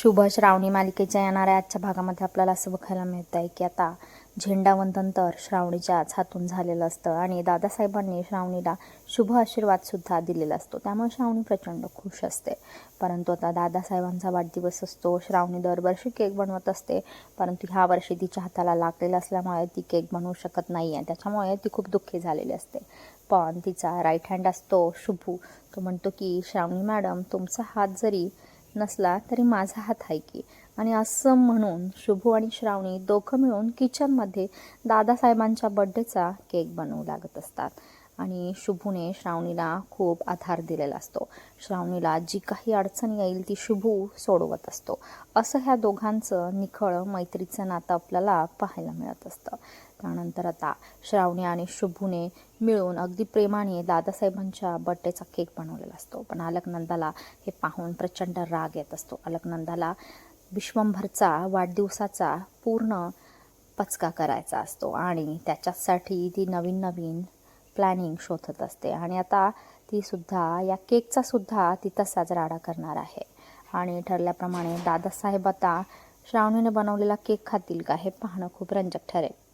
शुभ श्रावणी मालिकेच्या येणाऱ्या आजच्या भागामध्ये आपल्याला असं बघायला मिळत आहे की आता झेंडावंदन तर श्रावणीच्याच हातून झालेलं असतं आणि दादासाहेबांनी श्रावणीला शुभ आशीर्वादसुद्धा दिलेला असतो, त्यामुळे श्रावणी प्रचंड खुश असते. परंतु आता दादासाहेबांचा वाढदिवस असतो. श्रावणी दरवर्षी केक बनवत असते, परंतु ह्या वर्षी तिच्या हाताला लागलेला असल्यामुळे ती केक बनवू शकत नाही आहे. त्याच्यामुळे ती खूप दुःखी झालेली असते. पण तिचा राईट हँड असतो शुभू, तो म्हणतो की श्रावणी मॅडम, तुमचा हात जरी नसला तरी माझा हात आहे की. आणि असं म्हणून शुभू आणि श्रावणी दोघं मिळून किचनमध्ये दादासाहेबांच्या बड्डेचा केक बनवू लागत असतात. आणि शुभूने श्रावणीला खूप आधार दिलेला असतो. श्रावणीला जी काही अडचण येईल ती शुभू सोडवत असतो. असं ह्या दोघांचं निखळ मैत्रीचं नातं आपल्याला पाहायला मिळत असतं. त्यानंतर आता श्रावणी आणि शुभूने मिळून अगदी प्रेमाने दादासाहेबांच्या बड्डेचा केक बनवलेला असतो. पण अलकनंदाला हे पाहून प्रचंड राग येत असतो. अलकनंदाला विश्वंभरचा वाढदिवसाचा पूर्ण पचका करायचा असतो आणि त्याच्यासाठी ती नवीन नवीन प्लॅनिंग शोधत असते. आणि आता ती सुद्धा या केकचा सुद्धा ती तसाच राडा करणार आहे. आणि ठरल्याप्रमाणे दादासाहेब आता श्रावणीने बनवलेला केक खातील का, हे पाहणं खूप रंजक ठरेल.